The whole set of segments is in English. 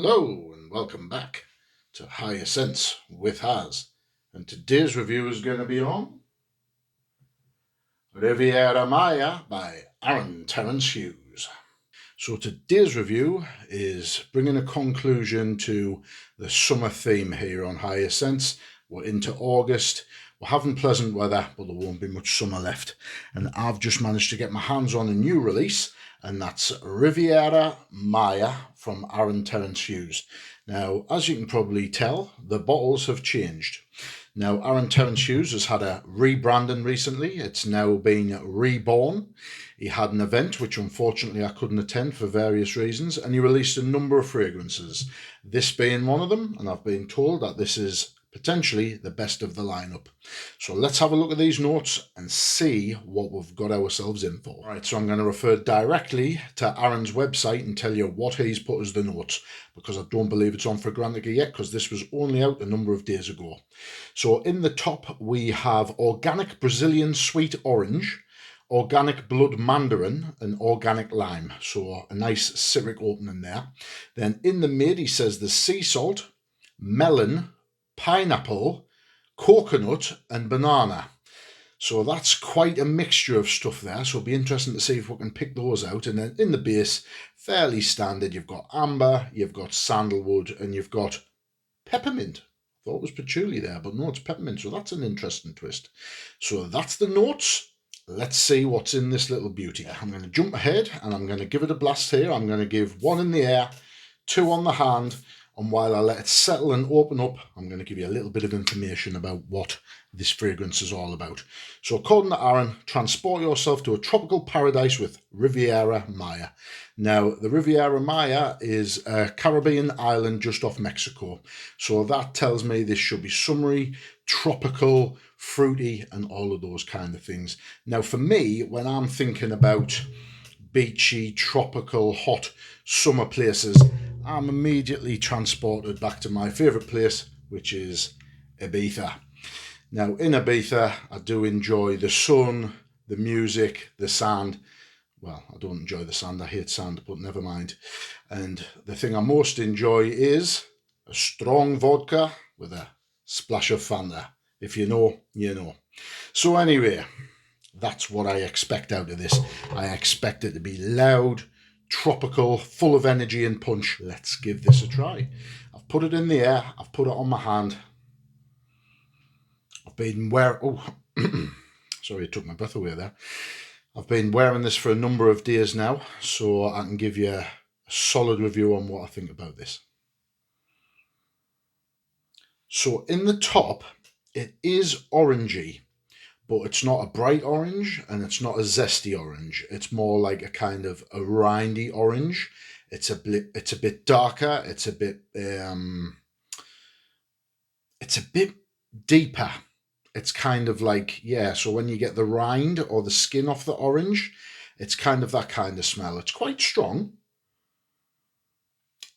Hello and welcome back to Higher Sense with Haz. And today's review is going to be on Riviera Maya by Aaron Terence Hughes. So today's review is bringing a conclusion to the summer theme here on Higher Sense. We're into August. We're having pleasant weather, but there won't be much summer left. And I've just managed to get my hands on a new release, and that's Riviera Maya from Aaron Terence Hughes. Now, as you can probably tell, the bottles have changed. Now, Aaron Terence Hughes has had a rebranding recently. It's now been reborn. He had an event, which unfortunately I couldn't attend for various reasons, and he released a number of fragrances, this being one of them, and I've been told that this is potentially the best of the lineup. So let's have a look at these notes and see what we've got ourselves in for. Right, so I'm going to refer directly to Aaron's website and tell you what he's put as the notes, because I don't believe it's on Fragrantica yet, because this was only out a number of days ago. So in the top we have organic Brazilian sweet orange, organic blood mandarin, and organic lime. So a nice citric opening there. Then in the mid he says the sea salt, melon, pineapple, coconut and banana. So that's quite a mixture of stuff there, so it'll be interesting to see if we can pick those out. And then in the base, fairly standard, you've got amber, you've got sandalwood, and you've got peppermint. I thought it was patchouli there, but no, it's peppermint, so that's an interesting twist. So that's the notes. Let's see what's in this little beauty. I'm going to jump ahead and I'm going to give it a blast here. I'm going to give 1 in the air, 2 on the hand, and while I let it settle and open up, I'm going to give you a little bit of information about what this fragrance is all about. So according to Aaron, transport yourself to a tropical paradise with Riviera Maya. Now, the Riviera Maya is a Caribbean island just off Mexico. So that tells me this should be summery, tropical, fruity, and all of those kind of things. Now, for me, when I'm thinking about beachy, tropical, hot summer places, I'm immediately transported back to my favourite place, which is Ibiza. Now, in Ibiza, I do enjoy the sun, the music, the sand. Well, I don't enjoy the sand, I hate sand, but never mind. And the thing I most enjoy is a strong vodka with a splash of Fanta. If you know, you know. So anyway, that's what I expect out of this. I expect it to be loud, tropical, full of energy and punch. Let's give this a try. I've put it in the air. I've put it on my hand. I've been wearing... Oh, sorry, it took my breath away there. I've been wearing this for a number of days now, so I can give you a solid review on what I think about this. So in the top, it is orangey, but it's not a bright orange and it's not a zesty orange. It's more like a kind of a rindy orange. It's a bit darker. It's a bit deeper. It's kind of like, yeah, so when you get the rind or the skin off the orange, it's kind of that kind of smell. It's quite strong.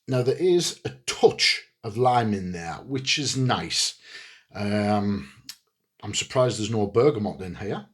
Now there is a touch of lime in there, which is nice. I'm surprised there's no bergamot in here.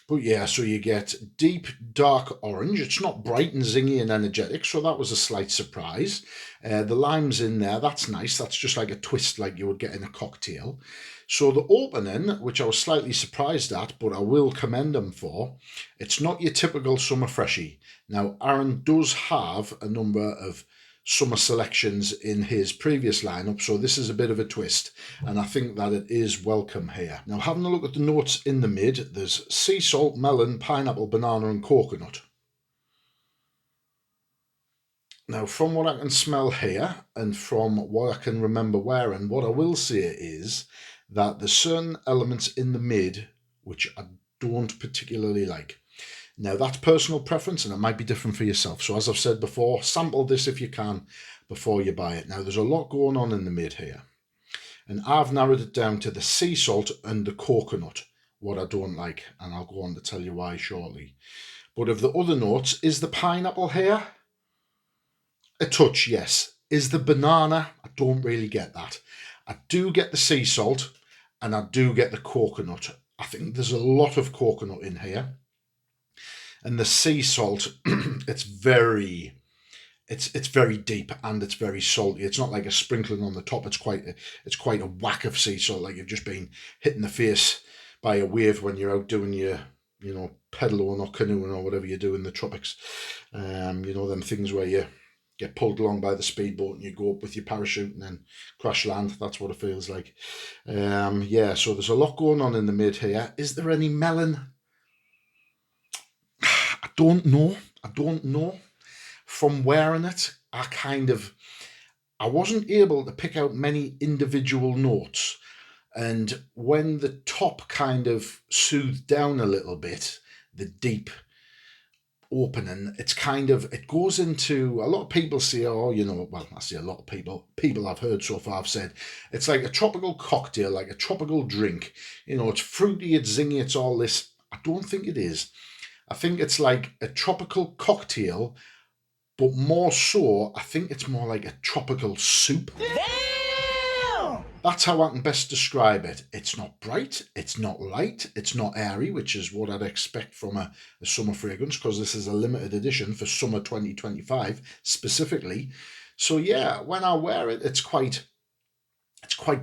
But yeah, so you get deep, dark orange. It's not bright and zingy and energetic, so that was a slight surprise. The lime's in there. That's nice. That's just like a twist like you would get in a cocktail. So the opening, which I was slightly surprised at, but I will commend them for, it's not your typical summer freshie. Now, Aaron does have a number of summer selections in his previous lineup, so this is a bit of a twist, and I think that it is welcome here. Now, having a look at the notes in the mid, there's sea salt, melon, pineapple, banana and coconut. Now, from what I can smell here and from what I can remember wearing, what I will say is that there's certain elements in the mid which I don't particularly like. Now, that's personal preference and it might be different for yourself. So as I've said before, sample this if you can before you buy it. Now, there's a lot going on in the mid here. And I've narrowed it down to the sea salt and the coconut, what I don't like. And I'll go on to tell you why shortly. But of the other notes, is the pineapple here? A touch, yes. Is the banana? I don't really get that. I do get the sea salt and I do get the coconut. I think there's a lot of coconut in here. And the sea salt, it's very it's very deep and it's very salty. It's not like a sprinkling on the top. It's quite a whack of sea salt, like you've just been hit in the face by a wave when you're out doing your, pedaling or canoeing or whatever you do in the tropics. Them things where you get pulled along by the speedboat and you go up with your parachute and then crash land. That's what it feels like. So there's a lot going on in the mid here. Is there any melon? I don't know. From wearing it, I wasn't able to pick out many individual notes. And when the top kind of soothed down a little bit, the deep opening, it goes into, a lot of people say, I say a lot of people I've heard so far have said, it's like a tropical cocktail, like a tropical drink. It's fruity, it's zingy, it's all this. I don't think it is. I think it's like a tropical cocktail, but more so, I think it's more like a tropical soup. Damn! That's how I can best describe it. It's not bright, it's not light, it's not airy, which is what I'd expect from a summer fragrance, because this is a limited edition for summer 2025 specifically. So yeah, when I wear it, it's quite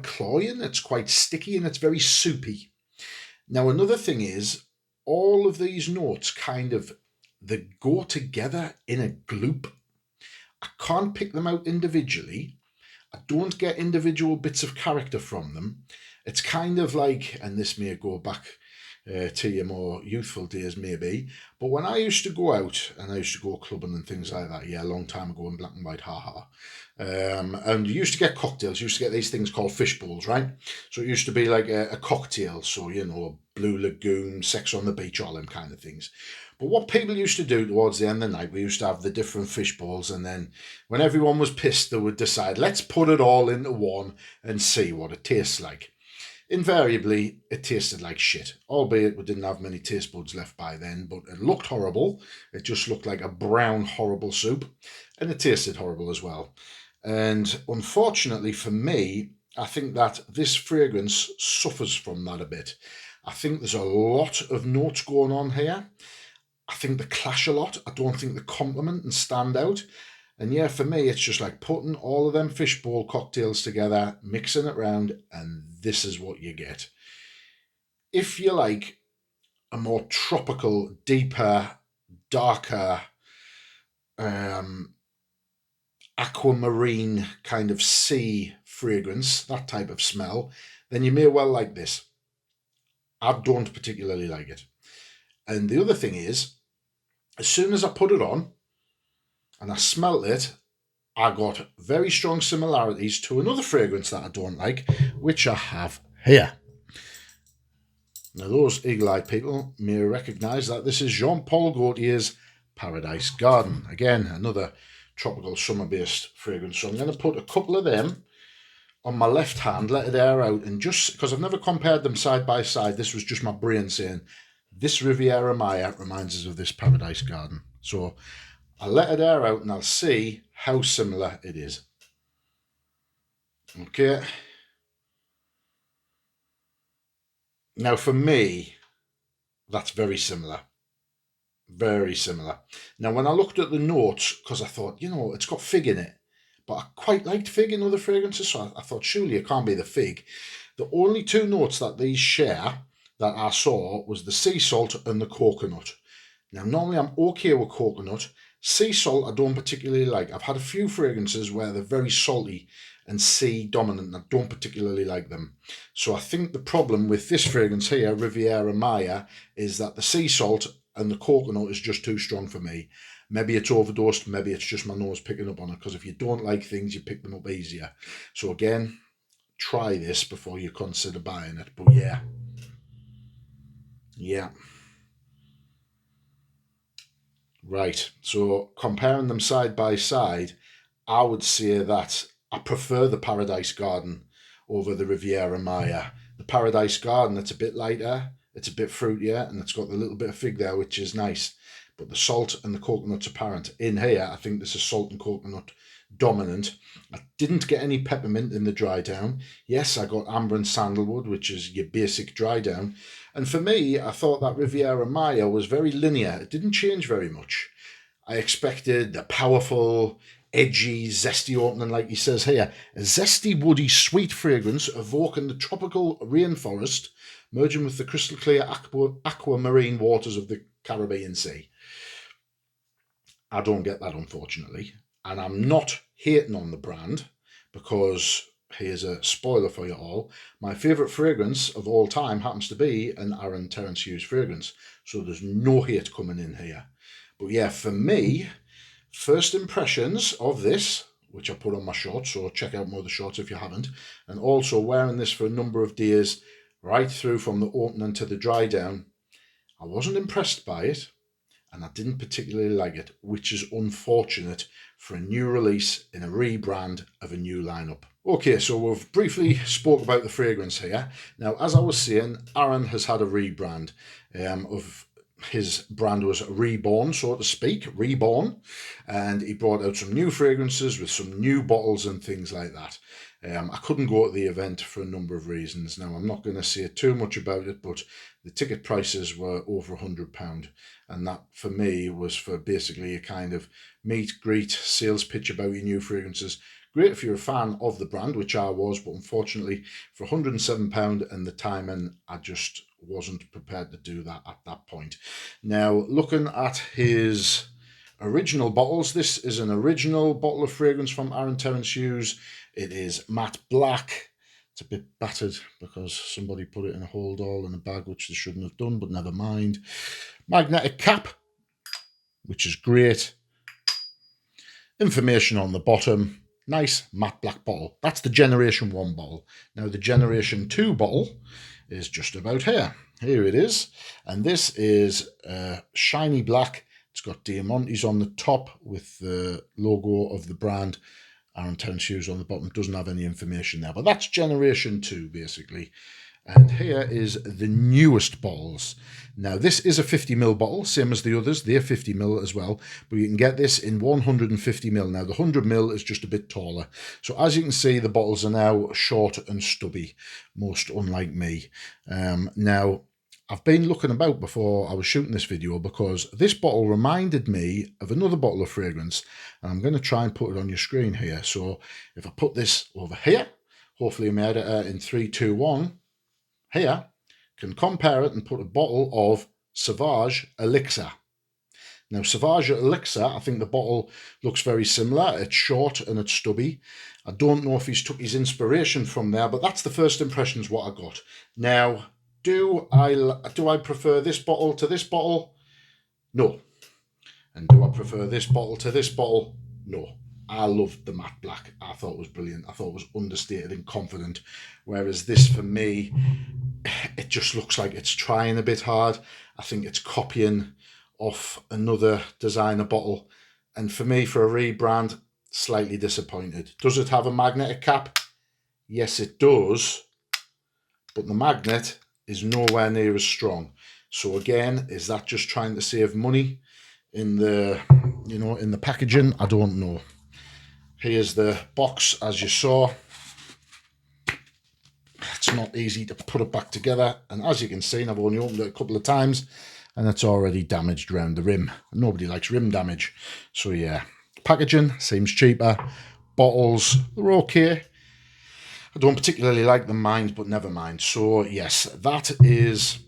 cloying, it's quite sticky, and it's very soupy. Now, another thing is, all of these notes they go together in a gloop. I can't pick them out individually. I don't get individual bits of character from them. It's kind of like, and this may go back to your more youthful days maybe, but when I used to go out and I used to go clubbing and things like that, a long time ago in black and white, haha. And you used to get cocktails, you used to get these things called fish bowls, right? So it used to be like a cocktail, so, Blue Lagoon, Sex on the Beach, all them kind of things. But what people used to do towards the end of the night, we used to have the different fish bowls, and then when everyone was pissed, they would decide, let's put it all into one and see what it tastes like. Invariably, it tasted like shit, albeit we didn't have many taste buds left by then, but it looked horrible. It just looked like a brown, horrible soup, and it tasted horrible as well. And unfortunately for me, I think that this fragrance suffers from that a bit. I think there's a lot of notes going on here. I think they clash a lot. I don't think they complement and stand out. And yeah, for me, it's just like putting all of them fishbowl cocktails together, mixing it round, and this is what you get. If you like a more tropical, deeper, darker, aquamarine kind of sea fragrance, that type of smell, then you may well like this. I don't particularly like it. And the other thing is, as soon as I put it on and I smelled it, I got very strong similarities to another fragrance that I don't like, which I have here. Now, those eagle-eyed people may recognise that this is Jean-Paul Gaultier's Paradise Garden. Again, another tropical summer-based fragrance. So I'm going to put a couple of them on my left hand, let it air out, and just because I've never compared them side by side, this was just my brain saying, this Riviera Maya reminds us of this Paradise Garden. So I'll let it air out and I'll see how similar it is. Okay. Now for me, that's very similar. Very similar. Now when I looked at the notes, because I thought, it's got fig in it, but I quite liked fig in other fragrances, so I thought surely it can't be the fig. The only two notes that these share that I saw was the sea salt and the coconut. Now normally I'm okay with coconut. Sea salt I don't particularly like. I've had a few fragrances where they're very salty and sea dominant, and I don't particularly like them. So I think the problem with this fragrance here, Riviera Maya, is that the sea salt and the coconut is just too strong for me. Maybe it's overdosed, maybe it's just my nose picking up on it, because if you don't like things, you pick them up easier. So again, try this before you consider buying it. But yeah. Right, so comparing them side by side, I would say that I prefer the Paradise Garden over the Riviera Maya. The Paradise Garden, it's a bit lighter, it's a bit fruitier, and it's got a little bit of fig there, which is nice. But the salt and the coconut's apparent. In here, I think this is salt and coconut dominant. I didn't get any peppermint in the dry down. Yes, I got amber and sandalwood, which is your basic dry down. And for me, I thought that Riviera Maya was very linear. It didn't change very much. I expected the powerful, edgy, zesty opening like he says here. A zesty, woody, sweet fragrance evoking the tropical rainforest, merging with the crystal clear aquamarine waters of the Caribbean Sea. I don't get that, unfortunately. And I'm not hating on the brand because here's a spoiler for you all. My favourite fragrance of all time happens to be an Aaron Terence Hughes fragrance. So there's no hate coming in here. But yeah, for me, first impressions of this, which I put on my shorts, so check out my other shorts if you haven't, and also wearing this for a number of days, right through from the opening to the dry down, I wasn't impressed by it, and I didn't particularly like it, which is unfortunate for a new release in a rebrand of a new lineup. Okay, so we've briefly spoke about the fragrance here. Now, as I was saying, Aaron has had a rebrand of his brand was reborn, so to speak, reborn, and he brought out some new fragrances with some new bottles and things like that. I couldn't go to the event for a number of reasons. Now, I'm not going to say too much about it, but the ticket prices were over £100, and that for me was for basically a kind of meet, greet, sales pitch about your new fragrances. Great if you're a fan of the brand, which I was, but unfortunately for £107 and the timing, I just wasn't prepared to do that at that point. Now, looking at his original bottles, this is an original bottle of fragrance from Aaron Terence Hughes. It is matte black. It's a bit battered because somebody put it in a hold all in a bag, which they shouldn't have done, but never mind. Magnetic cap, which is great. Information on the bottom. Nice matte black bottle. That's the Generation 1 bottle. Now the Generation 2 bottle is just about here. Here it is. And this is shiny black. It's got diamantes on the top with the logo of the brand. Aaron Terence Hughes on the bottom. Doesn't have any information there. But that's Generation 2 basically. And here is the newest bottles. Now, this is a 50ml bottle, same as the others. They're 50ml as well, but you can get this in 150ml. Now, the 100ml is just a bit taller. So as you can see, the bottles are now short and stubby, most unlike me. Now, I've been looking about before I was shooting this video because this bottle reminded me of another bottle of fragrance, and I'm going to try and put it on your screen here. So if I put this over here, hopefully my editor in 3, 2, 1, here, can compare it and put a bottle of Sauvage Elixir. Now, Sauvage Elixir, I think the bottle looks very similar. It's short and it's stubby. I don't know if he's took his inspiration from there, but that's the first impressions what I got. Now, do I prefer this bottle to this bottle? No. And do I prefer this bottle to this bottle? No. I loved the matte black. I thought it was brilliant. I thought it was understated and confident. Whereas this, for me, it just looks like it's trying a bit hard. I think it's copying off another designer bottle. And for me, for a rebrand, slightly disappointed. Does it have a magnetic cap? Yes, it does. But the magnet is nowhere near as strong. So again, is that just trying to save money in the, in the packaging? I don't know. Here's the box, as you saw. It's not easy to put it back together, and as you can see, I've only opened it a couple of times and it's already damaged around the rim. Nobody likes rim damage. So yeah, packaging seems cheaper. Bottles, they're okay. I don't particularly like the mind, but never mind. So yes, that is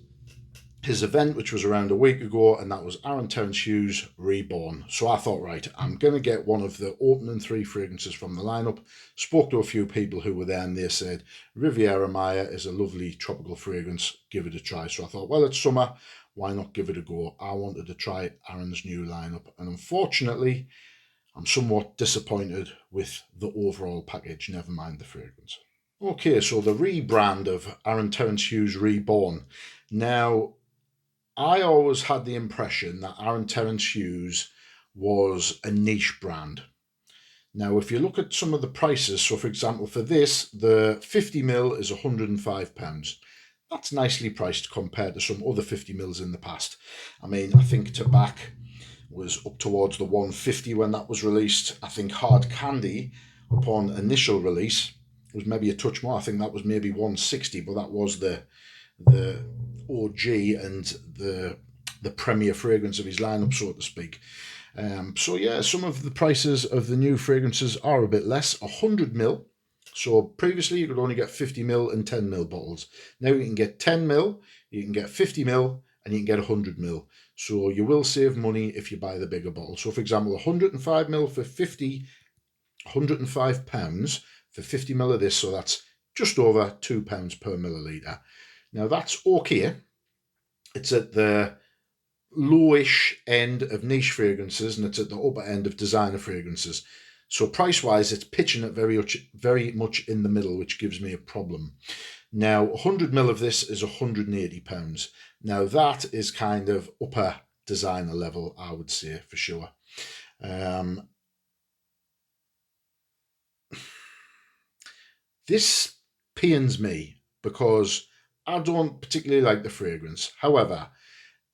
his event, which was around a week ago, and that was Aaron Terence Hughes Reborn. So I thought, right, I'm going to get one of the opening 3 fragrances from the lineup. Spoke to a few people who were there, and they said Riviera Maya is a lovely tropical fragrance. Give it a try. So I thought, well, it's summer. Why not give it a go? I wanted to try Aaron's new lineup, and unfortunately, I'm somewhat disappointed with the overall package, never mind the fragrance. Okay, so the rebrand of Aaron Terence Hughes Reborn. Now, I always had the impression that Aaron Terence Hughes was a niche brand. Now, if you look at some of the prices, so for example, for this, the 50ml is £105. That's nicely priced compared to some other 50mls in the past. I mean, I think Tobacco was up towards the 150 when that was released. I think Hard Candy, upon initial release, was maybe a touch more. I think that was maybe 160, but that was the OG and the premier fragrance of his lineup, so to speak. So yeah, some of the prices of the new fragrances are a bit less. 100 ml. So previously you could only get 50 ml and 10 ml bottles. Now you can get 10 ml, you can get 50 ml, and you can get 100 ml. So you will save money if you buy the bigger bottle. So for example, 105 ml for 50, £105 for 50 ml of this. So that's just over £2 per milliliter. Now that's okay. It's at the lowish end of niche fragrances and it's at the upper end of designer fragrances. So price wise, it's pitching it very much in the middle, which gives me a problem. Now, 100 ml of this is £180. Now that is kind of upper designer level, I would say, for sure. This pains me because I don't particularly like the fragrance. However,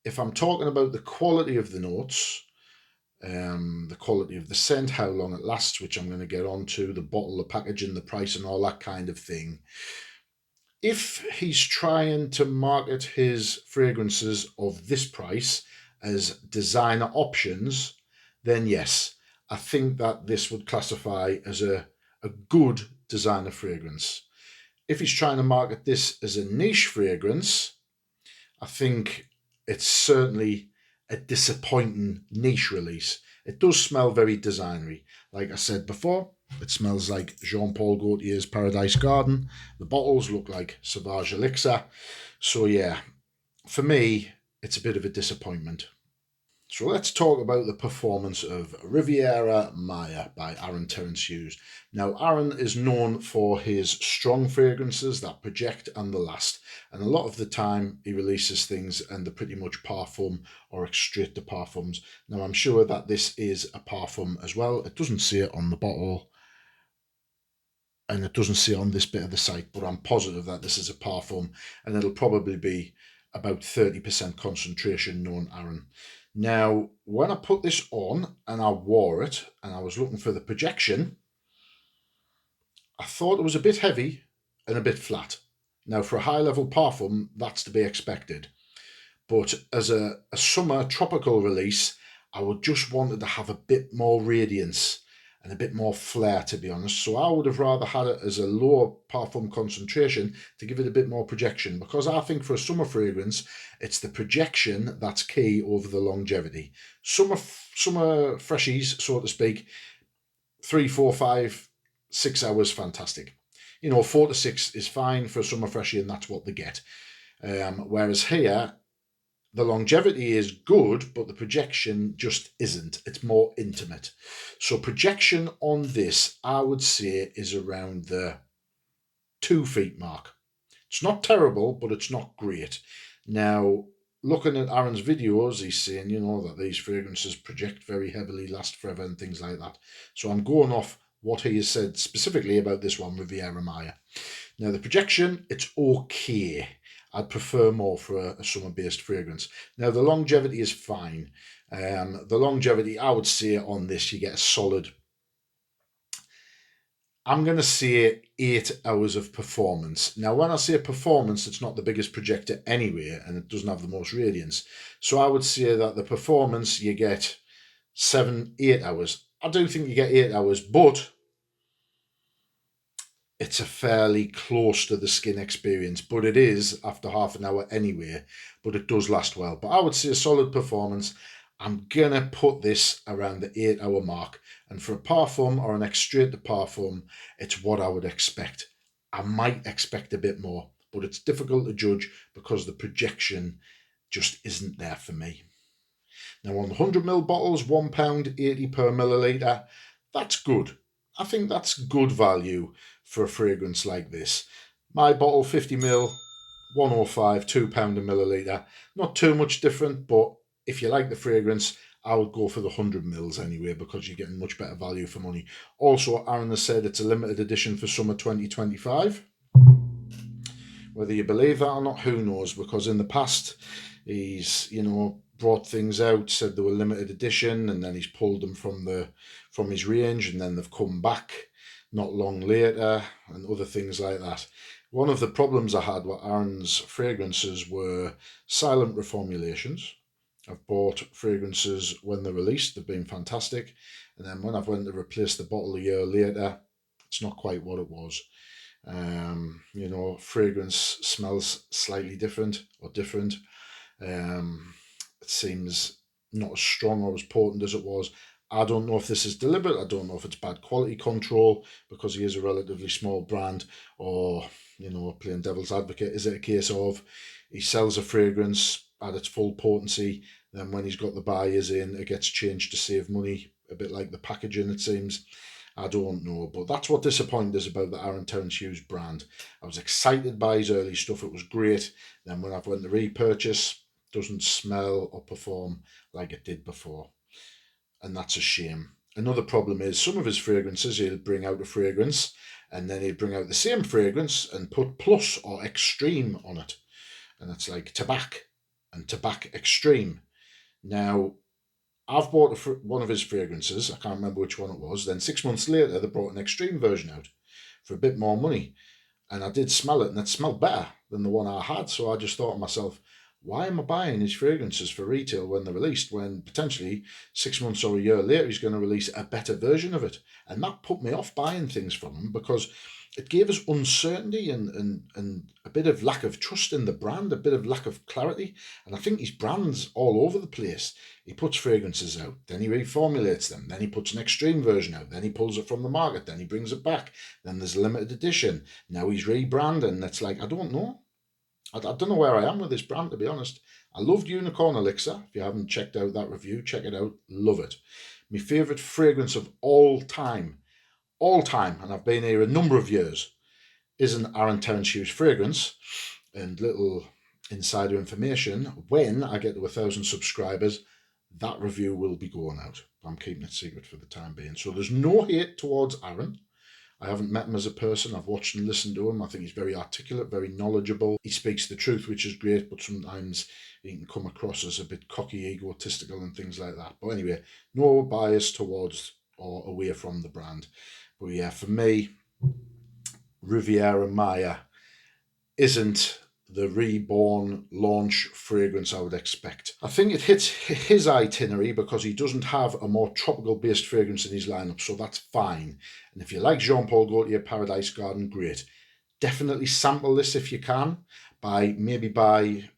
if I'm talking about the quality of the notes, the quality of the scent, how long it lasts, which I'm going to get onto, the bottle, the packaging, the price, and all that kind of thing. If he's trying to market his fragrances of this price as designer options, then yes, I think that this would classify as a good designer fragrance. If he's trying to market this as a niche fragrance, I think it's certainly a disappointing niche release. It does smell very designery. Like I said before, it smells like Jean-Paul Gaultier's Paradise Garden. The bottles look like Sauvage Elixir. So yeah, for me, it's a bit of a disappointment. So let's talk about the performance of Riviera Maya by Aaron Terence Hughes. Now, Aaron is known for his strong fragrances that project and the last. And a lot of the time, he releases things and they're pretty much parfum or straight to parfums. Now, I'm sure that this is a parfum as well. It doesn't say it on the bottle and it doesn't say on this bit of the site, but I'm positive that this is a parfum and it'll probably be about 30% concentration, known Aaron. Now, when I put this on and I wore it and I was looking for the projection, I thought it was a bit heavy and a bit flat. Now, for a high-level parfum, that's to be expected. But as a summer tropical release, I would just wanted to have a bit more radiance and a bit more flair, to be honest. So I would have rather had it as a lower parfum concentration to give it a bit more projection, because I think for a summer fragrance, it's the projection that's key over the longevity. Summer freshies, so to speak, 3, 4, 5, 6 hours, fantastic. 4 to 6 is fine for a summer freshie, and that's what they get. Whereas here, the longevity is good, but the projection just isn't. It's more intimate. So projection on this, I would say, is around the 2 feet mark. It's not terrible, but it's not great. Now, looking at Aaron's videos, he's saying, that these fragrances project very heavily, last forever, and things like that. So I'm going off what he has said specifically about this one, Riviera Maya. Now, the projection, it's okay. I'd prefer more for a summer-based fragrance. Now, the longevity is fine. The longevity, I would say on this, you get a solid, I'm going to say 8 hours of performance. Now, when I say performance, it's not the biggest projector anyway, and it doesn't have the most radiance. So I would say that the performance, you get 7, 8 hours. I do think you get 8 hours, but it's a fairly close to the skin experience, but it is after half an hour anyway, but it does last well. But I would say a solid performance. I'm going to put this around the 8 hour mark. And for a parfum or an extrait to parfum, it's what I would expect. I might expect a bit more, but it's difficult to judge because the projection just isn't there for me. Now on the 100ml bottles, £1.80 per milliliter, that's good. I think that's good value for a fragrance like this. My bottle, 50ml, 105, £2 a milliliter. Not too much different, but if you like the fragrance, I would go for the 100ml anyway, because you're getting much better value for money. Also, Aaron has said it's a limited edition for summer 2025. Whether you believe that or not, who knows? Because in the past, he's brought things out, said they were limited edition, and then he's pulled them from his range, and then they've come back not long later, and other things like that. One of the problems I had with Aaron's fragrances were silent reformulations, I've bought fragrances when they're released, they've been fantastic. And then when I've went to replace the bottle a year later, it's not quite what it was. Fragrance smells slightly different or different. It seems not as strong or as potent as it was. I don't know if this is deliberate. I don't know if it's bad quality control because he is a relatively small brand, or, playing devil's advocate. Is it a case of he sells a fragrance at its full potency, then when he's got the buyers in, it gets changed to save money, a bit like the packaging, it seems. I don't know, but that's what disappointed us about the Aaron Terence Hughes brand. I was excited by his early stuff, it was great. Then when I've went to repurchase, doesn't smell or perform like it did before. And that's a shame. Another problem is some of his fragrances, he'll bring out a fragrance and then he'll bring out the same fragrance and put plus or extreme on it. And it's like tobacco and tobacco extreme. Now, I've bought one of his fragrances, I can't remember which one it was. Then 6 months later, they brought an extreme version out for a bit more money. And I did smell it, and it smelled better than the one I had. So I just thought to myself, why am I buying his fragrances for retail when they're released, when potentially 6 months or a year later he's going to release a better version of it? And that put me off buying things from him because it gave us uncertainty and a bit of lack of trust in the brand, a bit of lack of clarity. And I think his brand's all over the place. He puts fragrances out, then he reformulates them, then he puts an extreme version out, then he pulls it from the market, then he brings it back, then there's a limited edition. Now he's rebranding. It's like, I don't know. I don't know where I am with this brand, to be honest. I loved Unicorn Elixir. If you haven't checked out that review, check it out. Love it. My favourite fragrance of all time, and I've been here a number of years, is an Aaron Terence Hughes fragrance. And little insider information, when I get to 1,000 subscribers, that review will be going out. I'm keeping it secret for the time being. So there's no hate towards Aaron. I haven't met him as a person. I've watched and listened to him. I think he's very articulate, very knowledgeable. He speaks the truth, which is great, but sometimes he can come across as a bit cocky, egotistical and things like that. But anyway, no bias towards or away from the brand. But yeah, for me, Riviera Maya isn't the reborn launch fragrance I would expect. I think it hits his itinerary because he doesn't have a more tropical based fragrance in his lineup, so that's fine. And if you like Jean Paul Gaultier Paradise Garden, great. Definitely sample this if you can. Can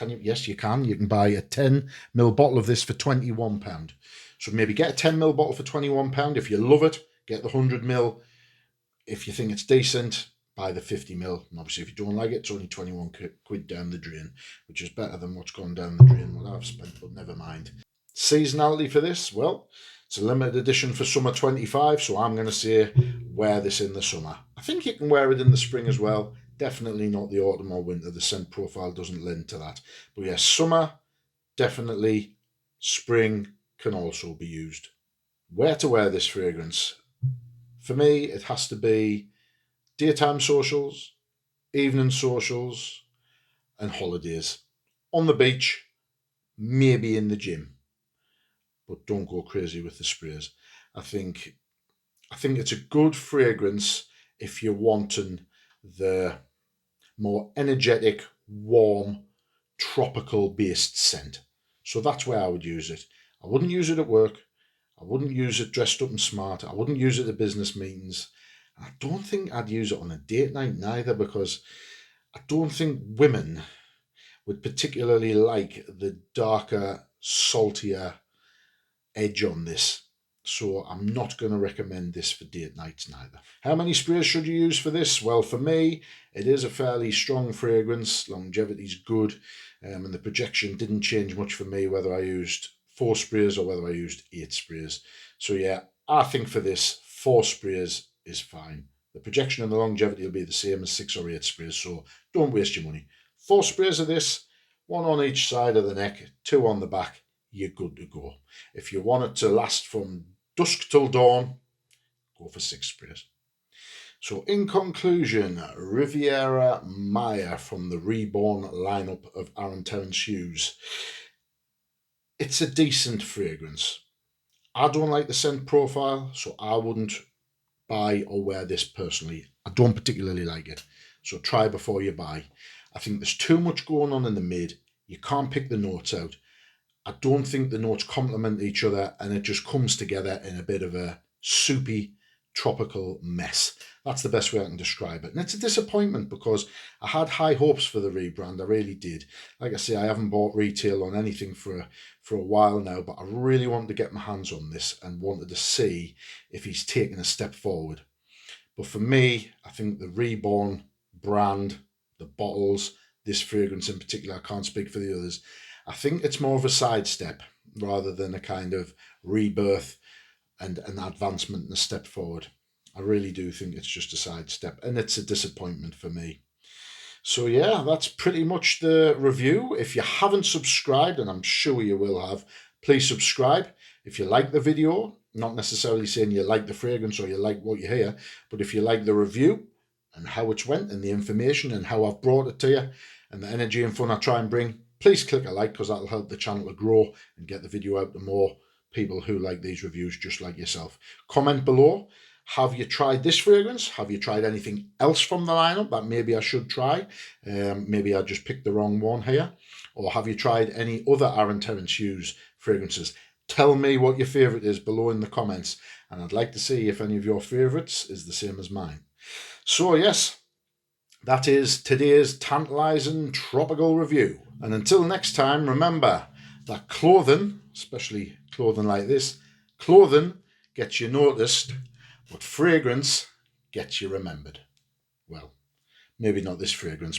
you? Yes, you can. You can buy a 10ml bottle of this for £21. So maybe get a 10ml bottle for £21. If you love it, get the 100ml. If you think it's decent, buy the 50ml. And obviously, if you don't like it, it's only 21 quid down the drain, which is better than what's gone down the drain, what I've spent, but never mind. Seasonality for this, well, it's a limited edition for summer 25, so I'm going to say wear this in the summer. I think you can wear it in the spring as well. Definitely not the autumn or winter. The scent profile doesn't lend to that. But yes, summer, definitely. Spring can also be used. Where to wear this fragrance? For me, it has to be daytime socials, evening socials, and holidays. On the beach, maybe in the gym, but don't go crazy with the sprays. I think it's a good fragrance if you're wanting the more energetic, warm, tropical based scent. So that's where I would use it. I wouldn't use it at work. I wouldn't use it dressed up and smart. I wouldn't use it at business meetings. And I don't think I'd use it on a date night neither, because I don't think women would particularly like the darker, saltier edge on this. So I'm not going to recommend this for date nights neither. How many sprays should you use for this? Well, for me, it is a fairly strong fragrance. Longevity's good. And the projection didn't change much for me, whether I used 4 sprays or whether I used 8 sprays. So yeah, I think for this, 4 sprays is fine. The projection and the longevity will be the same as 6 or 8 sprays, so don't waste your money. 4 sprays of this, 1 on each side of the neck, 2 on the back, you're good to go. If you want it to last from dusk till dawn, go for 6 sprays. So in conclusion, Riviera Maya from the Reborn lineup of Aaron Terence Hughes. It's a decent fragrance. I don't like the scent profile, so I wouldn't buy or wear this personally. I don't particularly like it. So try before you buy. I think there's too much going on in the mid. You can't pick the notes out. I don't think the notes complement each other, and it just comes together in a bit of a soupy tropical mess. That's the best way I can describe it. And it's a disappointment because I had high hopes for the rebrand. I really did. Like I say, I haven't bought retail on anything for a while now, but I really wanted to get my hands on this and wanted to see if he's taken a step forward. But for me, I think the Reborn brand, the bottles, this fragrance in particular, I can't speak for the others, I think it's more of a sidestep rather than a kind of rebirth and an advancement and a step forward. I really do think it's just a sidestep, and it's a disappointment for me. So yeah, that's pretty much the review. If you haven't subscribed, and I'm sure you will have, please subscribe. If you like the video, not necessarily saying you like the fragrance or you like what you hear, but if you like the review and how it's went and the information and how I've brought it to you and the energy and fun I try and bring, please click a like because that'll help the channel to grow and get the video out to more people who like these reviews just like yourself. Comment below. Have you tried this fragrance? Have you tried anything else from the lineup that maybe I should try? Maybe I just picked the wrong one here. Or have you tried any other Aaron Terence Hughes fragrances? Tell me what your favourite is below in the comments. And I'd like to see if any of your favourites is the same as mine. So yes, that is today's tantalising tropical review. And until next time, remember that clothing, especially clothing like this, clothing gets you noticed, but fragrance gets you remembered. Well, maybe not this fragrance.